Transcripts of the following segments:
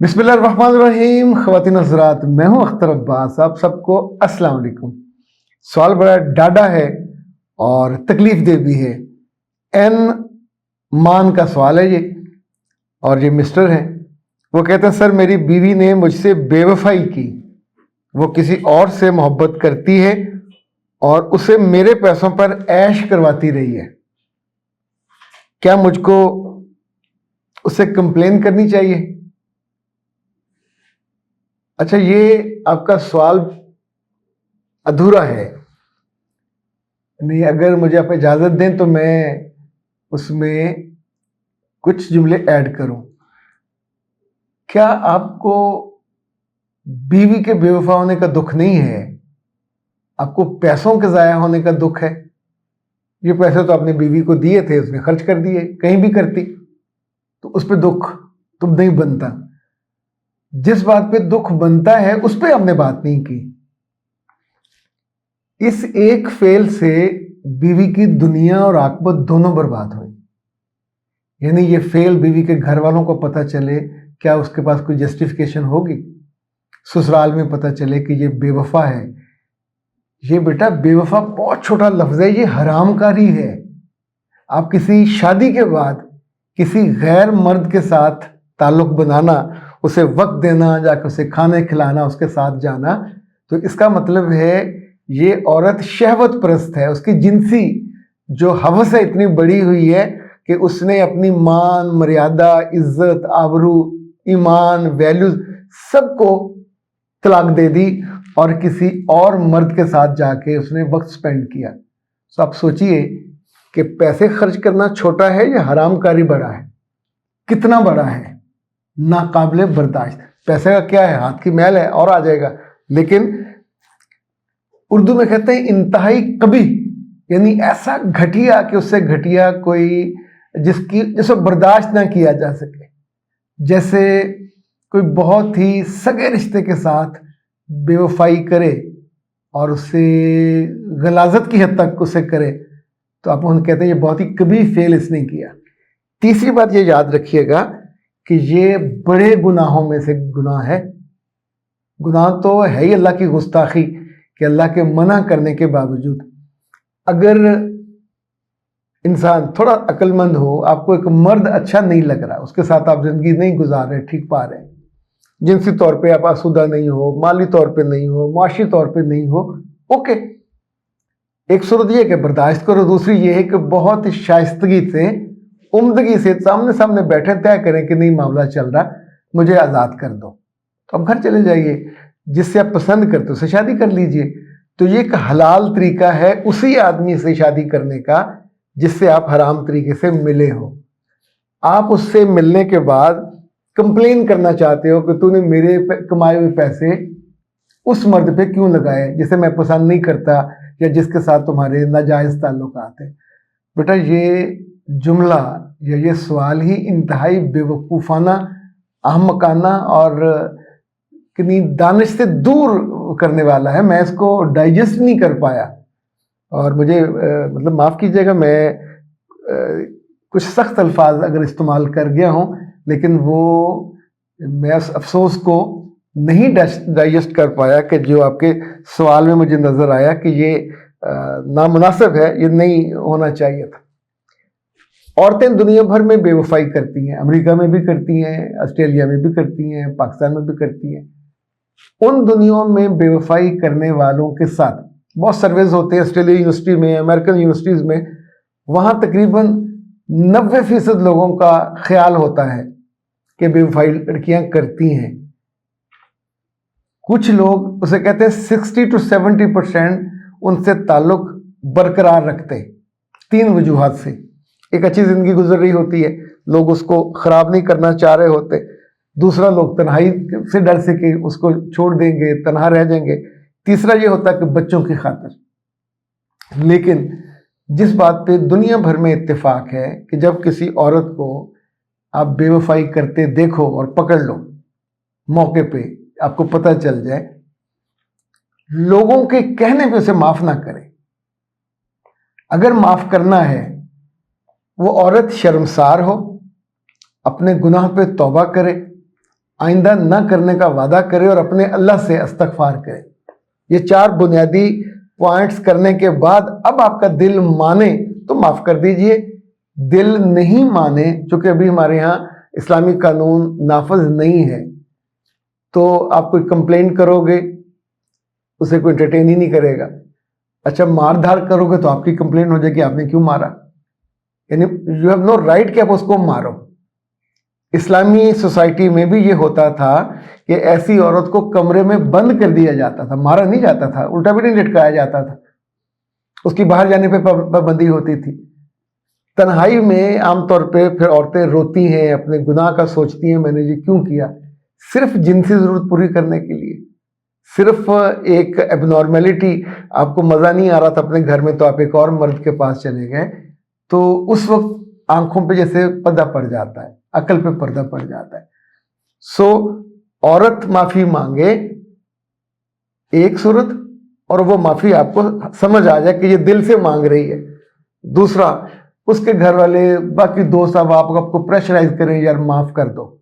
بسم اللہ الرحمن الرحیم. خواتین حضرات، میں ہوں اختر عباس. آپ سب کو السلام علیکم. سوال بڑا ڈاڈا ہے اور تکلیف دہ بھی ہے. این مان کا سوال ہے یہ، اور یہ مسٹر ہیں. وہ کہتے ہیں سر میری بیوی نے مجھ سے بے وفائی کی. وہ کسی اور سے محبت کرتی ہے اور اسے میرے پیسوں پر عیش کرواتی رہی ہے. کیا مجھ کو اسے کمپلین کرنی چاہیے؟ اچھا، یہ آپ کا سوال ادھورا ہے. نہیں، اگر مجھے آپ اجازت دیں تو میں اس میں کچھ جملے ایڈ کروں. کیا آپ کو بیوی کے بے وفا ہونے کا دکھ نہیں ہے؟ آپ کو پیسوں کے ضائع ہونے کا دکھ ہے؟ یہ پیسے تو آپ نے بیوی کو دیے تھے، اس نے خرچ کر دیے. کہیں بھی کرتی تو اس پہ دکھ تم نہیں بنتا. جس بات پہ دکھ بنتا ہے اس پہ ہم نے بات نہیں کی. اس ایک فیل سے بیوی کی دنیا اور عاقبت دونوں برباد ہوئی. یعنی یہ فیل بیوی کے گھر والوں کو پتہ چلے، کیا اس کے پاس کوئی جسٹیفیکیشن ہوگی؟ سسرال میں پتہ چلے کہ یہ بے وفا ہے. یہ بیٹا بے وفا بہت چھوٹا لفظ ہے، یہ حرام کاری ہے. آپ کسی شادی کے بعد کسی غیر مرد کے ساتھ تعلق بنانا، اسے وقت دینا، جا کے اسے کھانے کھلانا، اس کے ساتھ جانا، تو اس کا مطلب ہے یہ عورت شہوت پرست ہے. اس کی جنسی جو ہوس ہے اتنی بڑی ہوئی ہے کہ اس نے اپنی مان، مریادہ، عزت، آبرو، ایمان، ویلیوز سب کو طلاق دے دی اور کسی اور مرد کے ساتھ جا کے اس نے وقت سپینڈ کیا. تو آپ سوچئے کہ پیسے خرچ کرنا چھوٹا ہے یا حرام کاری بڑا ہے؟ کتنا بڑا ہے؟ ناقابل برداشت. پیسے کا کیا ہے، ہاتھ کی میل ہے اور آ جائے گا. لیکن اردو میں کہتے ہیں انتہائی قبیح، یعنی ایسا گھٹیا کہ اس سے گھٹیا کوئی جس کو برداشت نہ کیا جا سکے. جیسے کوئی بہت ہی سگے رشتے کے ساتھ بے وفائی کرے اور اسے غلاظت کی حد تک اسے کرے، تو آپ ان کہتے ہیں یہ بہت ہی قبیح فعل اس نے کیا. تیسری بات یہ یاد رکھیے گا کہ یہ بڑے گناہوں میں سے گناہ ہے. گناہ تو ہے ہی اللہ کی گستاخی، کہ اللہ کے منع کرنے کے باوجود اگر انسان تھوڑا عقل مند ہو، آپ کو ایک مرد اچھا نہیں لگ رہا، اس کے ساتھ آپ زندگی نہیں گزار رہے، ٹھیک پا رہے ہیں، جنسی طور پہ آپ آسودہ نہیں ہو، مالی طور پہ نہیں ہو، معاشی طور پہ نہیں ہو، اوکے، ایک صورت یہ کہ برداشت کرو. دوسری یہ ہے کہ بہت شائستگی سے، عمدگی سے سامنے بیٹھے طے کریں کہ نہیں معاملہ چل رہا، مجھے آزاد کر دو. تو اب گھر چلے جائیے، جس سے آپ پسند کرتے اسے شادی کر لیجئے. تو یہ ایک حلال طریقہ ہے اسی آدمی سے شادی کرنے کا جس سے آپ حرام طریقے سے ملے ہو. آپ اس سے ملنے کے بعد کمپلین کرنا چاہتے ہو کہ تو نے میرے کمائے ہوئے پیسے اس مرد پہ کیوں لگائے جسے میں پسند نہیں کرتا یا جس کے ساتھ تمہارے ناجائز تعلقات ہیں. بیٹا یہ جملہ یا یہ سوال ہی انتہائی بے وقوفانہ، احمقانہ اور کنی دانش سے دور کرنے والا ہے. میں اس کو ڈائجسٹ نہیں کر پایا، اور مجھے مطلب معاف کیجیے گا، میں کچھ سخت الفاظ اگر استعمال کر گیا ہوں، لیکن وہ میں اس افسوس کو نہیں ڈائجسٹ کر پایا کہ جو آپ کے سوال میں مجھے نظر آیا کہ یہ نامناسب ہے، یہ نہیں ہونا چاہیے تھا. عورتیں دنیا بھر میں بے وفائی کرتی ہیں، امریکہ میں بھی کرتی ہیں، آسٹریلیا میں بھی کرتی ہیں، پاکستان میں بھی کرتی ہیں. ان دنیاوں میں بے وفائی کرنے والوں کے ساتھ بہت سرویز ہوتے ہیں، آسٹریلیا یونیورسٹی میں، امریکن یونیورسٹیز میں، وہاں تقریباً 90% لوگوں کا خیال ہوتا ہے کہ بے وفائی لڑکیاں کرتی ہیں. کچھ لوگ اسے کہتے ہیں 60 to 70% ان سے تعلق برقرار رکھتے، 3 وجوہات سے. ایک اچھی زندگی گزر رہی ہوتی ہے، لوگ اس کو خراب نہیں کرنا چاہ رہے ہوتے. دوسرا، لوگ تنہائی سے ڈر سے کہ اس کو چھوڑ دیں گے، تنہا رہ جائیں گے. تیسرا یہ ہوتا ہے کہ بچوں کی خاطر. لیکن جس بات پہ دنیا بھر میں اتفاق ہے کہ جب کسی عورت کو آپ بے وفائی کرتے دیکھو اور پکڑ لو موقع پہ، آپ کو پتہ چل جائے، لوگوں کے کہنے پہ اسے معاف نہ کرے. اگر معاف کرنا ہے، وہ عورت شرمسار ہو، اپنے گناہ پہ توبہ کرے آئندہ نہ کرنے کا وعدہ کرے اور اپنے اللہ سے استغفار کرے۔ یہ 4 بنیادی پوائنٹس کرنے کے بعد اب آپ کا دل مانے تو معاف کر دیجئے، دل نہیں مانے، چونکہ ابھی ہمارے ہاں اسلامی قانون نافذ نہیں ہے، تو آپ کوئی کمپلین کرو گے اسے کوئی انٹرٹین ہی نہیں کرے گا۔ اچھا مار دھار کرو گے تو آپ کی کمپلین ہو جائے گی آپ نے کیوں مارا، یعنی یو ہیو نو رائٹ کہ آپ اس کو مارو۔ اسلامی سوسائٹی میں بھی یہ ہوتا تھا کہ ایسی عورت کو کمرے میں بند کر دیا جاتا تھا، مارا نہیں جاتا تھا، الٹا بھی نہیں لٹکایا جاتا تھا، اس کی باہر جانے پہ پابندی ہوتی تھی۔ تنہائی میں عام طور پہ پھر عورتیں روتی ہیں، اپنے گناہ کا سوچتی ہیں میں نے یہ کیوں کیا، صرف جنسی ضرورت پوری کرنے کے لیے، صرف ایک ایب نارمیلٹی، آپ کو مزہ نہیں آ رہا تھا اپنے گھر میں تو آپ ایک اور مرد کے پاس چلے گئے، تو اس وقت آنکھوں پہ جیسے پردہ پڑ جاتا ہے، عقل پہ پردہ پڑ جاتا ہے۔ سو عورت معافی مانگے ایک صورت، اور وہ معافی آپ کو سمجھ آ جائے کہ یہ دل سے مانگ رہی ہے۔ دوسرا، اس کے گھر والے باقی دوست اب آپ کو پریشرائز کریں یار معاف کر دو۔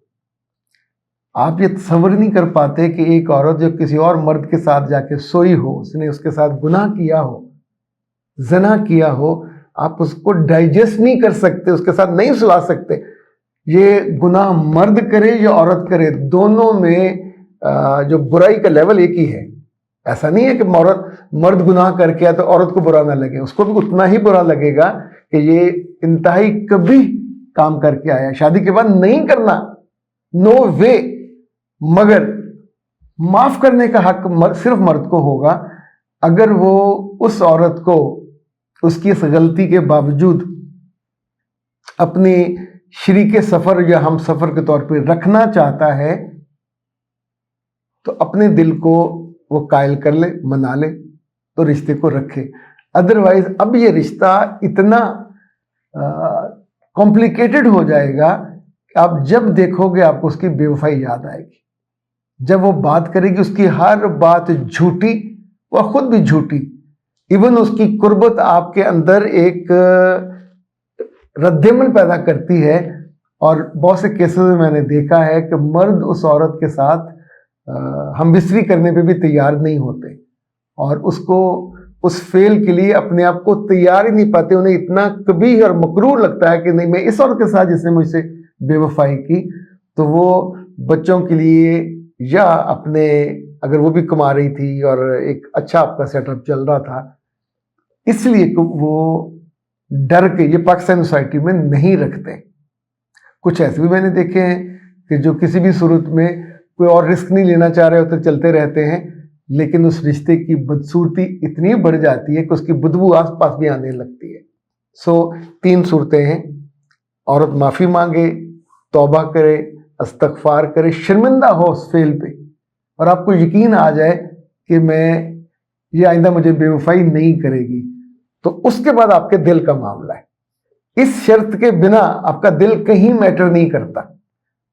آپ یہ تصور نہیں کر پاتے کہ ایک عورت جو کسی اور مرد کے ساتھ جا کے سوئی ہو، اس نے اس کے ساتھ گناہ کیا ہو، زنا کیا ہو، آپ اس کو ڈائجسٹ نہیں کر سکتے، اس کے ساتھ نہیں سلا سکتے۔ یہ گناہ مرد کرے یا عورت کرے، دونوں میں جو برائی کا لیول ایک ہی ہے۔ ایسا نہیں ہے کہ مرد گناہ کر کے تو عورت کو برا نہ لگے، اس کو بھی اتنا ہی برا لگے گا کہ یہ انتہائی کبھی کام کر کے آیا، شادی کے بعد نہیں کرنا، نو وے۔ مگر معاف کرنے کا حق صرف مرد کو ہوگا اگر وہ اس عورت کو اس کی اس غلطی کے باوجود اپنی شریک سفر یا ہم سفر کے طور پہ رکھنا چاہتا ہے، تو اپنے دل کو وہ قائل کر لے، منا لے، تو رشتے کو رکھے۔ ادروائز اب یہ رشتہ اتنا کمپلیکیٹڈ ہو جائے گا کہ آپ جب دیکھو گے آپ کو اس کی بے وفائی یاد آئے گی، جب وہ بات کرے گی اس کی ہر بات جھوٹی، وہ خود بھی جھوٹی، ایون اس کی قربت آپ کے اندر ایک رد عمل پیدا کرتی ہے۔ اور بہت سے کیسز میں میں نے دیکھا ہے کہ مرد اس عورت کے ساتھ ہم بستری کرنے پہ بھی تیار نہیں ہوتے، اور اس کو اس فیل کے لیے اپنے آپ کو تیار ہی نہیں پاتے، انہیں اتنا کبھی اور مکروہ لگتا ہے کہ نہیں میں اس عورت کے ساتھ جس نے مجھ سے بے وفائی کی، تو وہ بچوں کے لیے یا اپنے، اگر وہ بھی کما رہی تھی اور ایک اچھا آپ کا سیٹ اپ چل رہا تھا، اس لیے کہ وہ ڈر کے یہ پاکستان سوسائٹی میں نہیں رکھتے۔ کچھ ایسے بھی میں نے دیکھے ہیں کہ جو کسی بھی صورت میں کوئی اور رسک نہیں لینا چاہ رہے ہوتے، چلتے رہتے ہیں، لیکن اس رشتے کی بدصورتی اتنی بڑھ جاتی ہے کہ اس کی بدبو آس پاس بھی آنے لگتی ہے۔ سو 3 صورتیں ہیں، عورت معافی مانگے، توبہ کرے، استغفار کرے، شرمندہ ہو اس فعل پہ، اور آپ کو یقین آ جائے کہ میں یہ آئندہ مجھے بے وفائی نہیں کرے گی، تو اس کے بعد آپ کے دل کا معاملہ ہے۔ اس شرط کے بنا آپ کا دل کہیں میٹر نہیں کرتا۔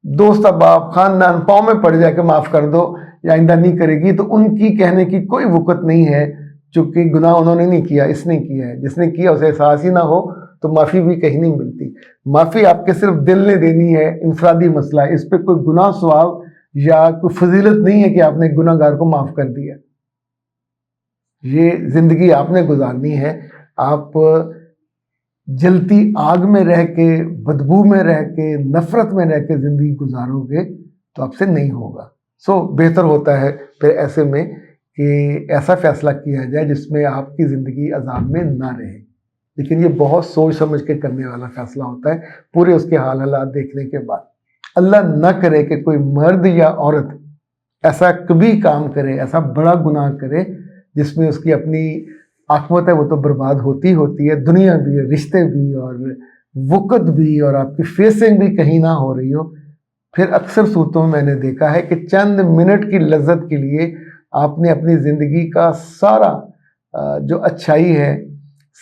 دوست احباب خاندان پاؤں میں پڑ جائے کہ معاف کر دو یا آئندہ نہیں کرے گی، تو ان کی کہنے کی کوئی وقت نہیں ہے، چونکہ گناہ انہوں نے نہیں کیا، اس نے کیا ہے۔ جس نے کیا اسے احساس ہی نہ ہو تو معافی بھی کہیں نہیں ملتی۔ معافی آپ کے صرف دل نے دینی ہے، انفرادی مسئلہ ہے، اس پہ کوئی گناہ ثواب یا کوئی فضیلت نہیں ہے کہ آپ نے گناہ گار کو معاف کر دیا۔ یہ زندگی آپ نے گزارنی ہے۔ آپ جلتی آگ میں رہ کے، بدبو میں رہ کے، نفرت میں رہ کے زندگی گزارو گے تو آپ سے نہیں ہوگا۔ سو بہتر ہوتا ہے پھر ایسے میں کہ ایسا فیصلہ کیا جائے جس میں آپ کی زندگی عذاب میں نہ رہے، لیکن یہ بہت سوچ سمجھ کے کرنے والا فیصلہ ہوتا ہے، پورے اس کے حال حالات دیکھنے کے بعد۔ اللہ نہ کرے کہ کوئی مرد یا عورت ایسا کبھی کام کرے، ایسا بڑا گناہ کرے جس میں اس کی اپنی عاقبت ہے وہ تو برباد ہوتی ہے، دنیا بھی، رشتے بھی، اور وقت بھی، اور آپ کی فیسنگ بھی کہیں نہ ہو رہی ہو۔ پھر اکثر صورتوں میں نے دیکھا ہے کہ چند منٹ کی لذت کے لیے آپ نے اپنی زندگی کا سارا جو اچھائی ہے،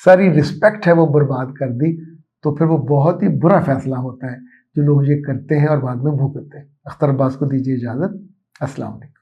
ساری رسپیکٹ ہے، وہ برباد کر دی، تو پھر وہ بہت ہی برا فیصلہ ہوتا ہے جو لوگ یہ کرتے ہیں اور بعد میں بھگتتے ہیں۔ اختر عباس کو دیجیے اجازت۔ السلام علیکم۔